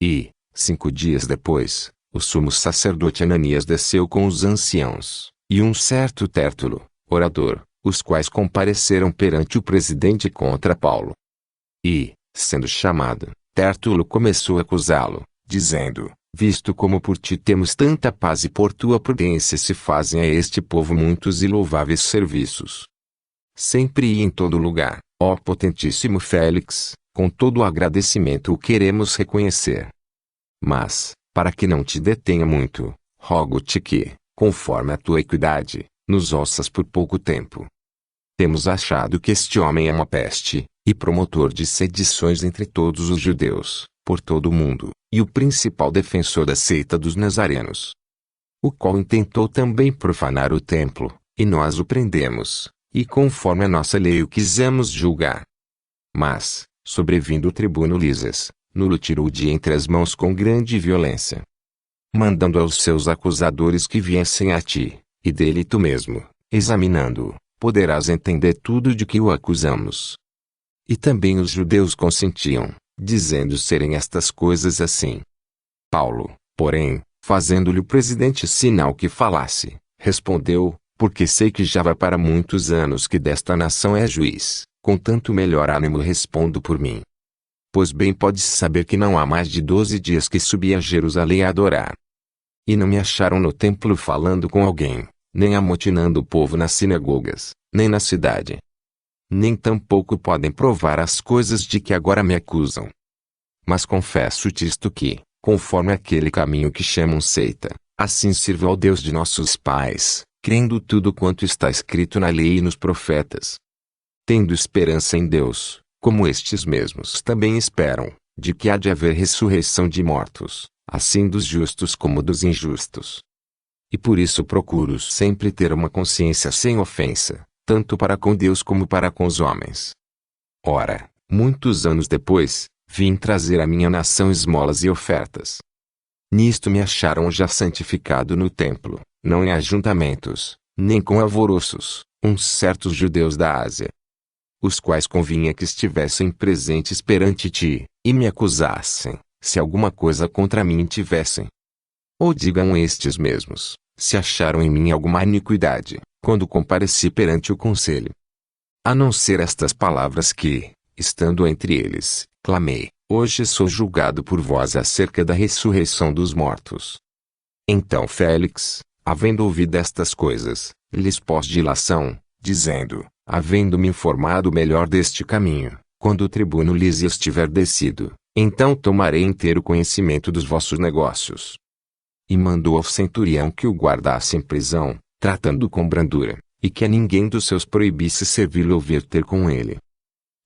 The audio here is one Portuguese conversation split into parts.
E, 5 dias depois, o sumo sacerdote Ananias desceu com os anciãos, e um certo Tértulo, orador, os quais compareceram perante o presidente contra Paulo. E, sendo chamado, Tértulo começou a acusá-lo, dizendo: visto como por ti temos tanta paz e por tua prudência se fazem a este povo muitos e louváveis serviços. Sempre e em todo lugar, ó potentíssimo Félix, com todo o agradecimento o queremos reconhecer. Mas, para que não te detenha muito, rogo-te que, conforme a tua equidade, nos ouças por pouco tempo. Temos achado que este homem é uma peste, e promotor de sedições entre todos os judeus, por todo o mundo, e o principal defensor da seita dos nazarenos. O qual intentou também profanar o templo, e nós o prendemos, e conforme a nossa lei o quisemos julgar. Mas, sobrevindo o tribuno Lísias, nulo tirou de entre as mãos com grande violência, mandando aos seus acusadores que viessem a ti, e dele tu mesmo, examinando-o, poderás entender tudo de que o acusamos. E também os judeus consentiam, dizendo serem estas coisas assim. Paulo, porém, fazendo-lhe o presidente sinal que falasse, respondeu: porque sei que já vai para muitos anos que desta nação é juiz, com tanto melhor ânimo respondo por mim. Pois bem podes saber que não há mais de 12 dias que subi a Jerusalém a adorar. E não me acharam no templo falando com alguém, nem amotinando o povo nas sinagogas, nem na cidade. Nem tampouco podem provar as coisas de que agora me acusam. Mas confesso-te isto que, conforme aquele caminho que chamam seita, assim sirvo ao Deus de nossos pais, crendo tudo quanto está escrito na lei e nos profetas. Tendo esperança em Deus, como estes mesmos também esperam, de que há de haver ressurreição de mortos, assim dos justos como dos injustos. E por isso procuro sempre ter uma consciência sem ofensa, tanto para com Deus como para com os homens. Ora, muitos anos depois, vim trazer à minha nação esmolas e ofertas. Nisto me acharam já santificado no templo, não em ajuntamentos, nem com alvoroços, uns certos judeus da Ásia, os quais convinha que estivessem presentes perante ti, e me acusassem, se alguma coisa contra mim tivessem. Ou digam estes mesmos, se acharam em mim alguma iniquidade, quando compareci perante o conselho. A não ser estas palavras que, estando entre eles, clamei: hoje sou julgado por vós acerca da ressurreição dos mortos. Então Félix, havendo ouvido estas coisas, lhes pôs dilação, dizendo, havendo-me informado melhor deste caminho, quando o tribuno Lísias tiver descido, então tomarei inteiro conhecimento dos vossos negócios. E mandou ao centurião que o guardasse em prisão, tratando-o com brandura, e que a ninguém dos seus proibisse servi-lo ou vir ter com ele.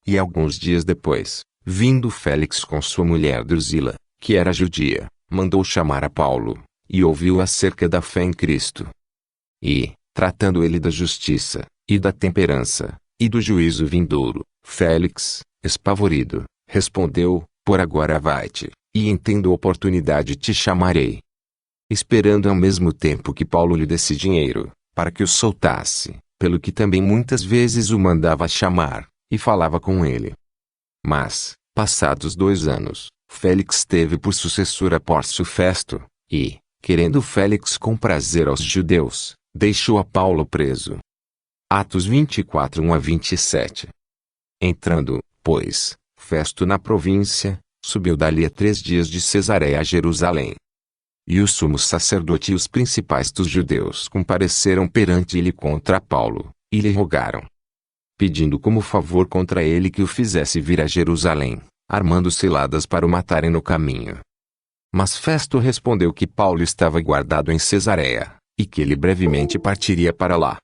E alguns dias depois, vindo Félix com sua mulher Drusila, que era judia, mandou chamar a Paulo, e ouviu acerca da fé em Cristo. E, tratando ele da justiça, e da temperança, e do juízo vindouro, Félix, espavorido, respondeu: por agora vai-te, e em tendo oportunidade te chamarei. Esperando ao mesmo tempo que Paulo lhe desse dinheiro, para que o soltasse, pelo que também muitas vezes o mandava chamar, e falava com ele. Mas, passados 2 anos, Félix teve por sucessor a Pórcio Festo, e, querendo Félix comprazer aos judeus, deixou a Paulo preso. Atos 24, 1-27. Entrando, pois, Festo na província, subiu dali a 3 dias de Cesareia a Jerusalém. E o sumo sacerdote e os principais dos judeus compareceram perante ele contra Paulo, e lhe rogaram, pedindo como favor contra ele que o fizesse vir a Jerusalém, armando ciladas para o matarem no caminho. Mas Festo respondeu que Paulo estava guardado em Cesareia, e que ele brevemente partiria para lá.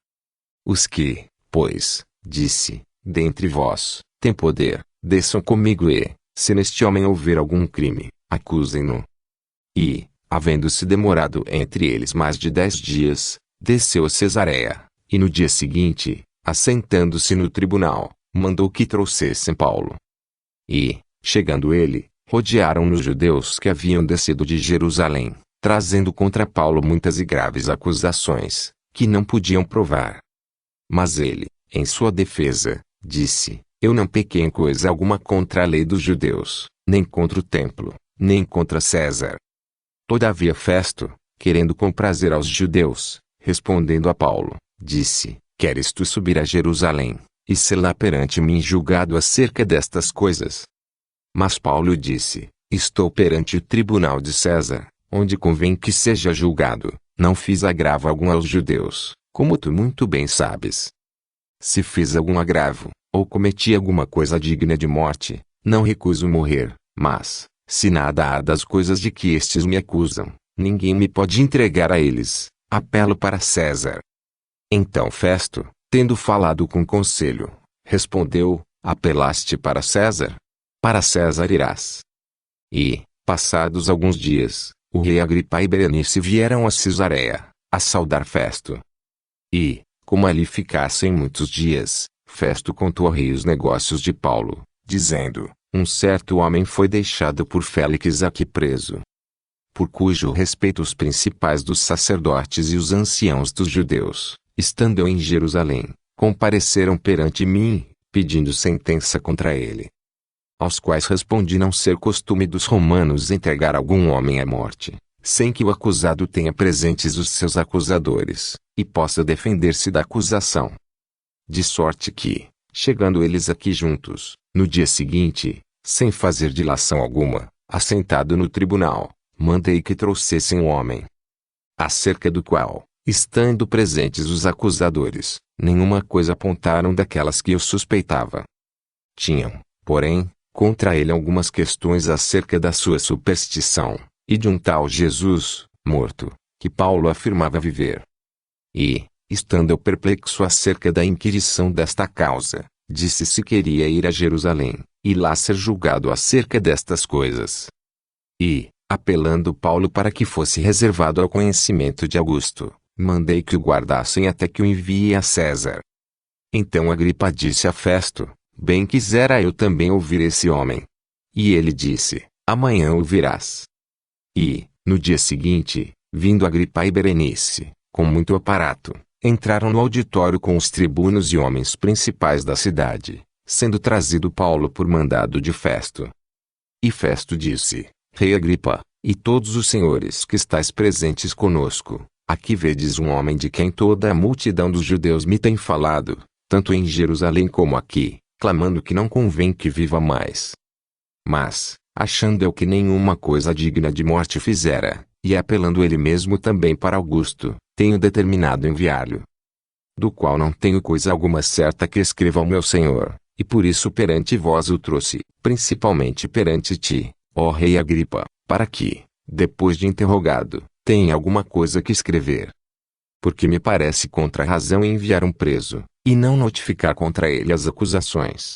Os que, pois, disse, dentre vós, têm poder, desçam comigo e, se neste homem houver algum crime, acusem-no. E, havendo-se demorado entre eles mais de 10 dias, desceu a Cesareia, e no dia seguinte, assentando-se no tribunal, mandou que trouxessem Paulo. E, chegando ele, rodearam-no os judeus que haviam descido de Jerusalém, trazendo contra Paulo muitas e graves acusações, que não podiam provar. Mas ele, em sua defesa, disse: eu não pequei em coisa alguma contra a lei dos judeus, nem contra o templo, nem contra César. Todavia Festo, querendo comprazer aos judeus, respondendo a Paulo, disse: Queres tu subir a Jerusalém, e ser lá perante mim julgado acerca destas coisas? Mas Paulo disse: Estou perante o tribunal de César, onde convém que seja julgado. Não fiz agravo algum aos judeus, como tu muito bem sabes. Se fiz algum agravo, ou cometi alguma coisa digna de morte, não recuso morrer, mas, se nada há das coisas de que estes me acusam, ninguém me pode entregar a eles, apelo para César. Então Festo, tendo falado com conselho, respondeu: Apelaste para César? Para César irás. E, passados alguns dias, o rei Agripa e Berenice vieram a Cesareia, a saudar Festo. E, como ali ficassem muitos dias, Festo contou ao rei os negócios de Paulo, dizendo: Um certo homem foi deixado por Félix aqui preso, por cujo respeito os principais dos sacerdotes e os anciãos dos judeus, estando eu em Jerusalém, compareceram perante mim, pedindo sentença contra ele. Aos quais respondi não ser costume dos romanos entregar algum homem à morte, sem que o acusado tenha presentes os seus acusadores, e possa defender-se da acusação. De sorte que, chegando eles aqui juntos, no dia seguinte, sem fazer dilação alguma, assentado no tribunal, mandei que trouxessem um homem, acerca do qual, estando presentes os acusadores, nenhuma coisa apontaram daquelas que eu suspeitava. Tinham, porém, contra ele algumas questões acerca da sua superstição, e de um tal Jesus, morto, que Paulo afirmava viver. E, estando eu perplexo acerca da inquirição desta causa, disse se queria ir a Jerusalém, e lá ser julgado acerca destas coisas. E, apelando Paulo para que fosse reservado ao conhecimento de Augusto, mandei que o guardassem até que o envie a César. Então Agripa disse a Festo: Bem quisera eu também ouvir esse homem. E ele disse: Amanhã o virás. E, no dia seguinte, vindo Agripa e Berenice, com muito aparato, entraram no auditório com os tribunos e homens principais da cidade, sendo trazido Paulo por mandado de Festo. E Festo disse: Rei Agripa, e todos os senhores que estáis presentes conosco, aqui vedes um homem de quem toda a multidão dos judeus me tem falado, tanto em Jerusalém como aqui, clamando que não convém que viva mais. Mas, achando eu que nenhuma coisa digna de morte fizera, e apelando ele mesmo também para Augusto, tenho determinado enviar-lhe. Do qual não tenho coisa alguma certa que escreva ao meu senhor, e por isso perante vós o trouxe, principalmente perante ti, ó rei Agripa, para que, depois de interrogado, tenha alguma coisa que escrever. Porque me parece contra a razão enviar um preso, e não notificar contra ele as acusações.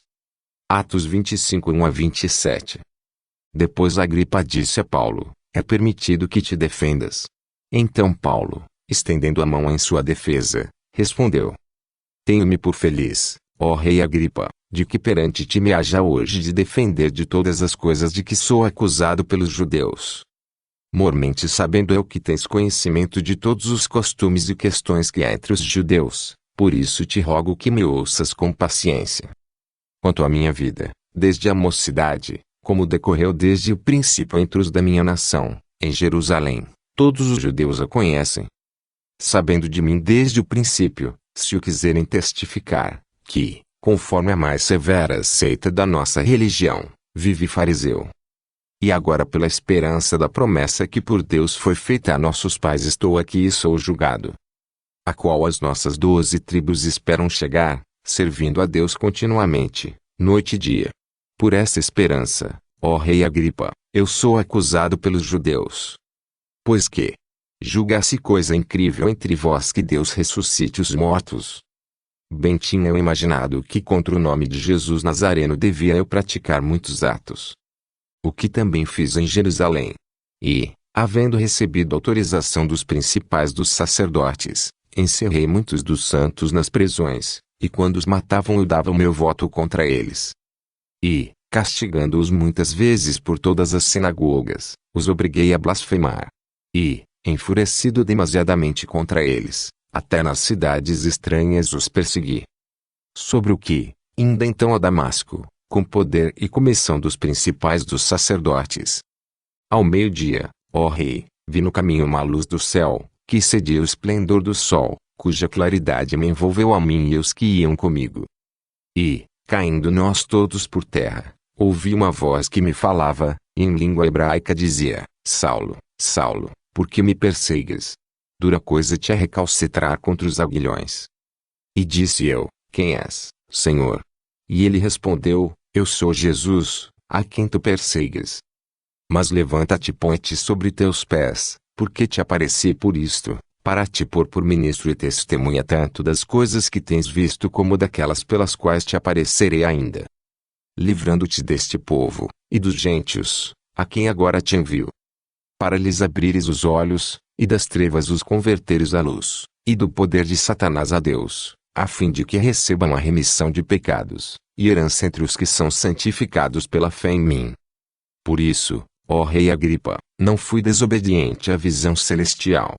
Atos 25, 1-27. Depois Agripa disse a Paulo: É permitido que te defendas. Então Paulo, estendendo a mão em sua defesa, respondeu: Tenho-me por feliz, ó rei Agripa, de que perante ti me haja hoje de defender de todas as coisas de que sou acusado pelos judeus. Mormente sabendo eu que tens conhecimento de todos os costumes e questões que há entre os judeus, por isso te rogo que me ouças com paciência. Quanto à minha vida, desde a mocidade, como decorreu desde o princípio entre os da minha nação, em Jerusalém, todos os judeus a conhecem. Sabendo de mim desde o princípio, se o quiserem testificar, que, conforme a mais severa seita da nossa religião, vive fariseu. E agora pela esperança da promessa que por Deus foi feita a nossos pais estou aqui e sou julgado. A qual as nossas 12 tribos esperam chegar, servindo a Deus continuamente, noite e dia. Por essa esperança, ó rei Agripa, eu sou acusado pelos judeus. Pois que julga-se coisa incrível entre vós que Deus ressuscite os mortos. Bem tinha eu imaginado que contra o nome de Jesus Nazareno devia eu praticar muitos atos. O que também fiz em Jerusalém. E, havendo recebido autorização dos principais dos sacerdotes, encerrei muitos dos santos nas prisões, e quando os matavam eu dava o meu voto contra eles. E, castigando-os muitas vezes por todas as sinagogas, os obriguei a blasfemar. E, enfurecido demasiadamente contra eles, até nas cidades estranhas os persegui. Sobre o que, indo então a Damasco, com poder e comissão dos principais dos sacerdotes, Ao meio-dia, ó rei, vi no caminho uma luz do céu, que excedia o esplendor do sol, cuja claridade me envolveu a mim e os que iam comigo. E, caindo nós todos por terra, ouvi uma voz que me falava, e em língua hebraica dizia: Saulo, Saulo, por que me persegues? Dura coisa te é recalcitrar contra os aguilhões. E disse eu: Quem és, Senhor? E ele respondeu: Eu sou Jesus, a quem tu persegues. Mas levanta-te e põe-te sobre teus pés, porque te apareci por isto, para te pôr por ministro e testemunha tanto das coisas que tens visto como daquelas pelas quais te aparecerei ainda. Livrando-te deste povo, e dos gentios, a quem agora te envio. Para lhes abrires os olhos, e das trevas os converteres à luz, e do poder de Satanás a Deus, a fim de que recebam a remissão de pecados, e herança entre os que são santificados pela fé em mim. Por isso, ó rei Agripa, não fui desobediente à visão celestial.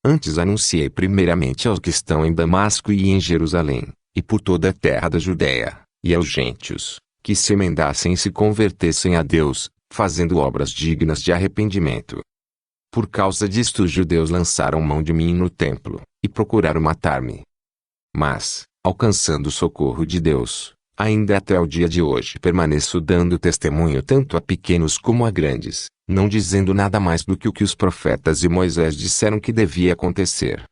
Antes anunciei primeiramente aos que estão em Damasco e em Jerusalém, e por toda a terra da Judéia, e aos gentios, que se emendassem e se convertessem a Deus, fazendo obras dignas de arrependimento. Por causa disto os judeus lançaram mão de mim no templo, e procuraram matar-me. Mas, alcançando o socorro de Deus, ainda até o dia de hoje permaneço dando testemunho tanto a pequenos como a grandes, não dizendo nada mais do que o que os profetas e Moisés disseram que devia acontecer.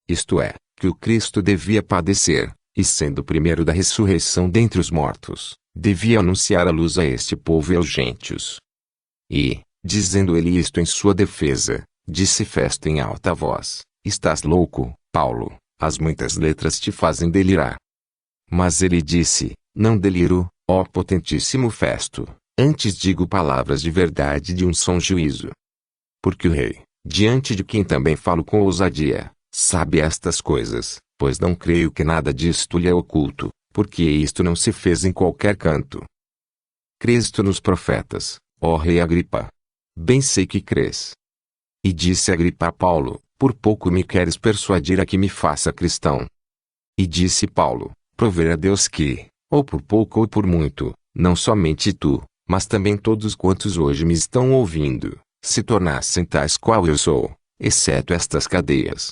Isto é, que o Cristo devia padecer, e sendo o primeiro da ressurreição dentre os mortos, devia anunciar a luz a este povo e aos gentios. E, dizendo ele isto em sua defesa, disse Festo em alta voz: Estás louco, Paulo, as muitas letras te fazem delirar. Mas ele disse: Não deliro, ó potentíssimo Festo, antes digo palavras de verdade de um são juízo. Porque o rei, diante de quem também falo com ousadia, sabe estas coisas, pois não creio que nada disto lhe é oculto, porque isto não se fez em qualquer canto. Crês tu nos profetas, ó rei Agripa? Bem sei que crês. E disse Agripa a Paulo: Por pouco me queres persuadir a que me faça cristão. E disse Paulo: Prover a Deus que, ou por pouco ou por muito, não somente tu, mas também todos quantos hoje me estão ouvindo, se tornassem tais qual eu sou, exceto estas cadeias.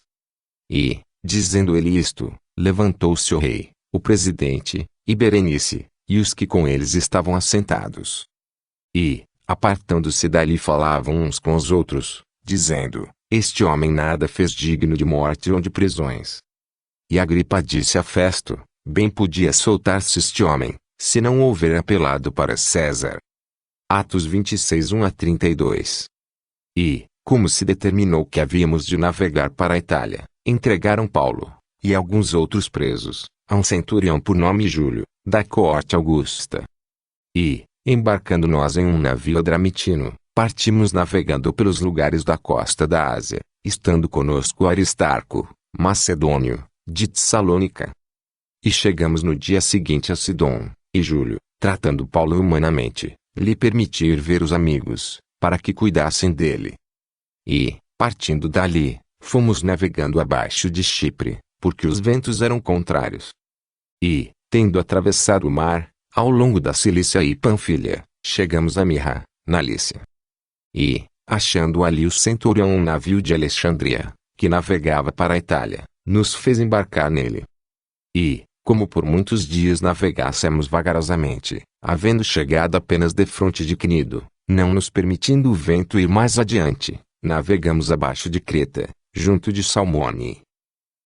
E, dizendo ele isto, levantou-se o rei, o presidente, e Berenice, e os que com eles estavam assentados. E, apartando-se dali falavam uns com os outros, dizendo: Este homem nada fez digno de morte ou de prisões. E Agripa disse a Festo: Bem podia soltar-se este homem, se não houver apelado para César. Atos 26, 1-32. E, como se determinou que havíamos de navegar para a Itália, entregaram Paulo, e alguns outros presos, a um centurião por nome Júlio, da coorte Augusta. E, embarcando nós em um navio adramitino, partimos navegando pelos lugares da costa da Ásia, estando conosco Aristarco, macedônio, de Tessalônica. E chegamos no dia seguinte a Sidom, e Júlio, tratando Paulo humanamente, lhe permitiu ir ver os amigos, para que cuidassem dele. E, partindo dali, fomos navegando abaixo de Chipre, porque os ventos eram contrários. E, tendo atravessado o mar, ao longo da Cilícia e Panfilha, chegamos a Mirra, na Lícia. E, achando ali o centurião um navio de Alexandria, que navegava para a Itália, nos fez embarcar nele. E, como por muitos dias navegássemos vagarosamente, havendo chegado apenas defronte de Cnido, não nos permitindo o vento ir mais adiante, navegamos abaixo de Creta, junto de Salmone.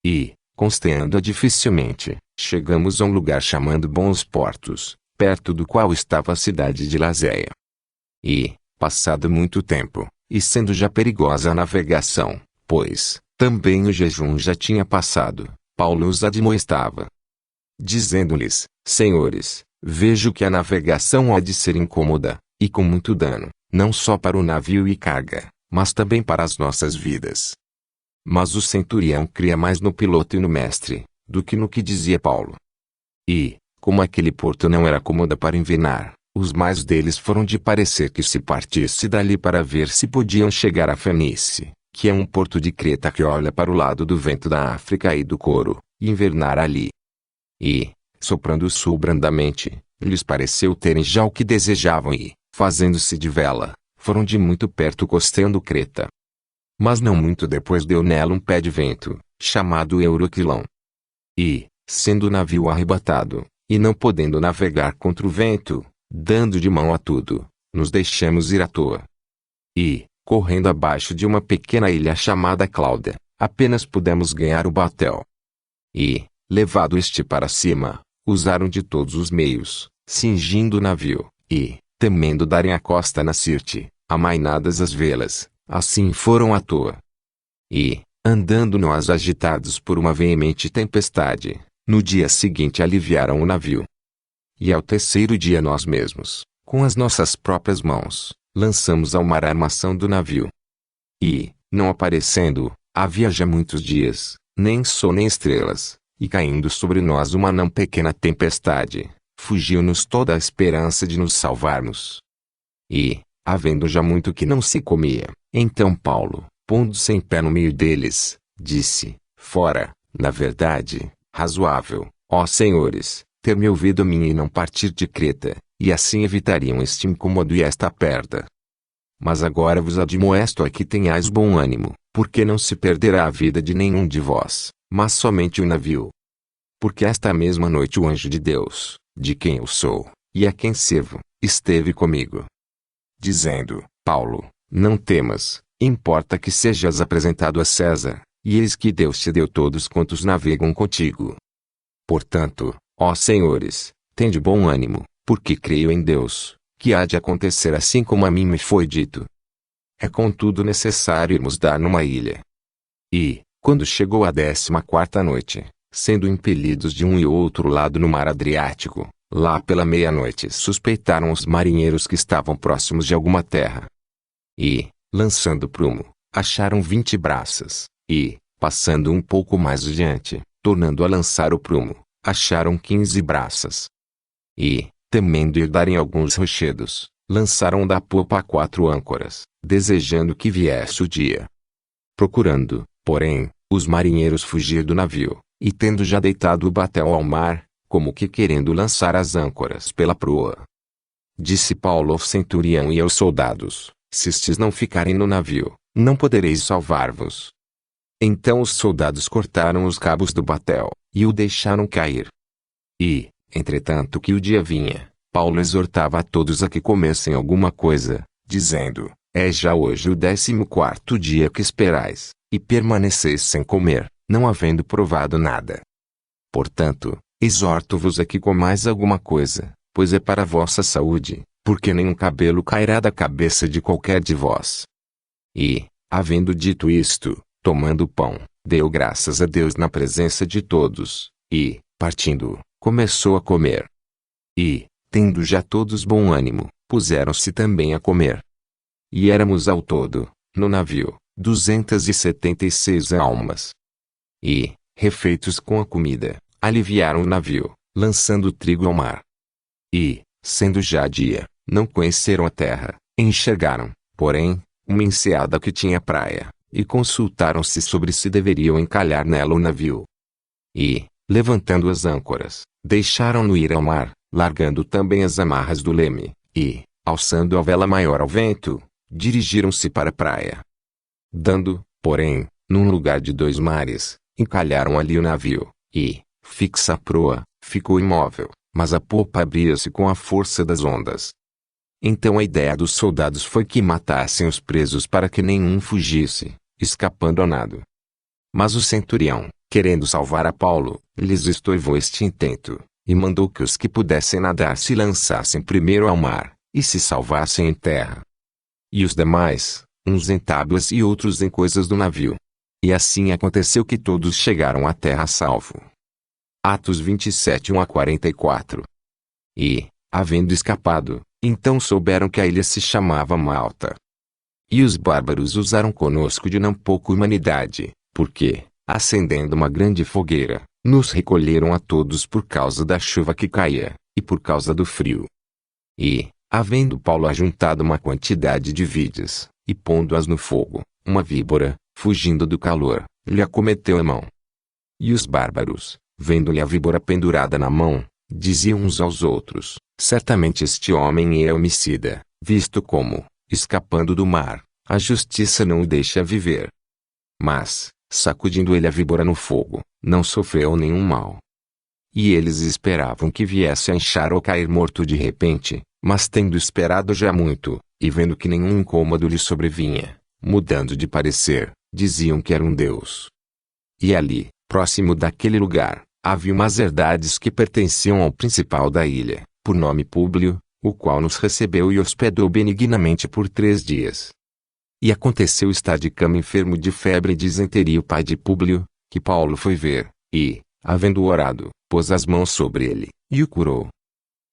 E, consteando-a dificilmente, chegamos a um lugar chamado Bons Portos, perto do qual estava a cidade de Lazéia. E, passado muito tempo, e sendo já perigosa a navegação, pois, também o jejum já tinha passado, Paulo os admoestava, dizendo-lhes: Senhores, vejo que a navegação há de ser incômoda, e com muito dano, não só para o navio e carga, mas também para as nossas vidas. Mas o centurião cria mais no piloto e no mestre, do que no que dizia Paulo. E, como aquele porto não era cômoda para envenar, os mais deles foram de parecer que se partisse dali para ver se podiam chegar a Fenice, que é um porto de Creta que olha para o lado do vento da África e do Coro, e invernar ali. E, soprando o sul brandamente, lhes pareceu terem já o que desejavam e, fazendo-se de vela, foram de muito perto costeando Creta. Mas não muito depois deu nela um pé de vento, chamado Euroquilão. E, sendo o navio arrebatado, e não podendo navegar contra o vento, dando de mão a tudo, nos deixamos ir à toa. E, correndo abaixo de uma pequena ilha chamada Cláudia, apenas pudemos ganhar o batel. E, levado este para cima, usaram de todos os meios, cingindo o navio, e, temendo darem a costa na Sirte, amainadas as velas, assim foram à toa. E, andando nós agitados por uma veemente tempestade, no dia seguinte aliviaram o navio. E ao terceiro dia nós mesmos, com as nossas próprias mãos, lançamos ao mar a armação do navio. E, não aparecendo, havia já muitos dias, nem sol nem estrelas, e caindo sobre nós uma não pequena tempestade, fugiu-nos toda a esperança de nos salvarmos. E, havendo já muito que não se comia, então Paulo, pondo-se em pé no meio deles, disse: Fora, na verdade, razoável, ó senhores, ter-me ouvido a mim e não partir de Creta, e assim evitariam este incômodo e esta perda. Mas agora vos admoesto a que tenhais bom ânimo, porque não se perderá a vida de nenhum de vós, mas somente o navio. Porque esta mesma noite o anjo de Deus, de quem eu sou, e a quem sirvo, esteve comigo, dizendo: Paulo, não temas, importa que sejas apresentado a César, e eis que Deus te deu todos quantos navegam contigo. Portanto, ó senhores, tende bom ânimo, porque creio em Deus, que há de acontecer assim como a mim me foi dito. É contudo necessário irmos dar numa ilha. E, quando chegou a 14ª noite, sendo impelidos de um e outro lado no mar Adriático, lá pela meia-noite suspeitaram os marinheiros que estavam próximos de alguma terra. E, lançando prumo, acharam 20 braças, e, passando um pouco mais adiante, tornando a lançar o prumo, acharam 15 braças. E, temendo ir darem alguns rochedos, lançaram da popa 4 âncoras, desejando que viesse o dia. Procurando, porém, os marinheiros fugir do navio, e tendo já deitado o batel ao mar, como que querendo lançar as âncoras pela proa. Disse Paulo ao centurião e aos soldados: Se estes não ficarem no navio, não podereis salvar-vos. Então os soldados cortaram os cabos do batel, e o deixaram cair. E, entretanto que o dia vinha, Paulo exortava a todos a que comessem alguma coisa, dizendo: É já hoje o 14º dia que esperais, e permaneceis sem comer, não havendo provado nada. Portanto, exorto-vos a que comais alguma coisa, pois é para a vossa saúde, porque nenhum cabelo cairá da cabeça de qualquer de vós. E, havendo dito isto, tomando o pão, deu graças a Deus na presença de todos, e, partindo, começou a comer. E, tendo já todos bom ânimo, puseram-se também a comer. E éramos ao todo, no navio, 276 almas. E, refeitos com a comida, aliviaram o navio, lançando trigo ao mar. E, sendo já dia, não conheceram a terra, enxergaram, porém, uma enseada que tinha praia, e consultaram-se sobre se deveriam encalhar nela o navio. E, levantando as âncoras, deixaram-no ir ao mar, largando também as amarras do leme, e, alçando a vela maior ao vento, dirigiram-se para a praia. Dando, porém, num lugar de 2 mares, encalharam ali o navio, e, fixa a proa, ficou imóvel, mas a popa abria-se com a força das ondas. Então a ideia dos soldados foi que matassem os presos para que nenhum fugisse, escapando a nado. Mas o centurião, querendo salvar a Paulo, lhes estoivou este intento, e mandou que os que pudessem nadar se lançassem primeiro ao mar, e se salvassem em terra. E os demais, uns em tábuas e outros em coisas do navio. E assim aconteceu que todos chegaram à terra a salvo. Atos 27, 1-44. E, havendo escapado, então souberam que a ilha se chamava Malta. E os bárbaros usaram conosco de não pouca humanidade, porque, acendendo uma grande fogueira, nos recolheram a todos por causa da chuva que caía, e por causa do frio. E, havendo Paulo ajuntado uma quantidade de vides, e pondo-as no fogo, uma víbora, fugindo do calor, lhe acometeu a mão. E os bárbaros, vendo-lhe a víbora pendurada na mão, diziam uns aos outros: Certamente este homem é homicida, visto como, escapando do mar, a justiça não o deixa viver. Mas, sacudindo ele a víbora no fogo, não sofreu nenhum mal. E eles esperavam que viesse a inchar ou cair morto de repente, mas tendo esperado já muito, e vendo que nenhum incômodo lhe sobrevinha, mudando de parecer, diziam que era um deus. E ali, próximo daquele lugar, havia umas herdades que pertenciam ao principal da ilha, por nome Públio, o qual nos recebeu e hospedou benignamente por 3 dias. E aconteceu estar de cama enfermo de febre e disenteria o pai de Públio, que Paulo foi ver, e, havendo orado, pôs as mãos sobre ele, e o curou.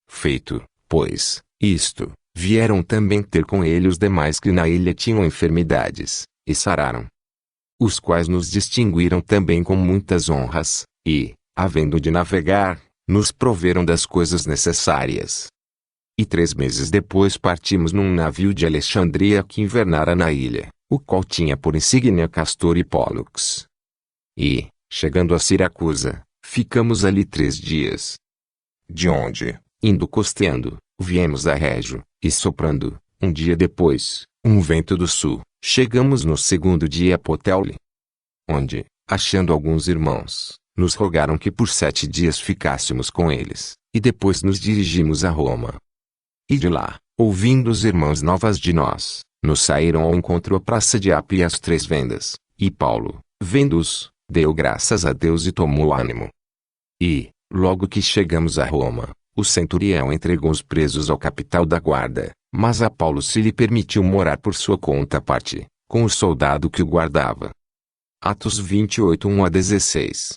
Feito, pois, isto, vieram também ter com ele os demais que na ilha tinham enfermidades, e sararam. Os quais nos distinguiram também com muitas honras, e, havendo de navegar, nos proveram das coisas necessárias. E 3 meses depois partimos num navio de Alexandria que invernara na ilha, o qual tinha por insígnia Castor e Pólux. E, chegando a Siracusa, ficamos ali 3 dias. De onde, indo costeando, viemos a Régio, e soprando, um dia depois, um vento do sul, chegamos no 2º dia a Puteoli. Onde, achando alguns irmãos, nos rogaram que por 7 dias ficássemos com eles, e depois nos dirigimos a Roma. E de lá, ouvindo os irmãos novas de nós, nos saíram ao encontro à praça de Apio e às 3 vendas, e Paulo, vendo-os, deu graças a Deus e tomou ânimo. E, logo que chegamos a Roma, o centurião entregou os presos ao capitão da guarda, mas a Paulo se lhe permitiu morar por sua conta à parte, com o soldado que o guardava. Atos 28, 1-16.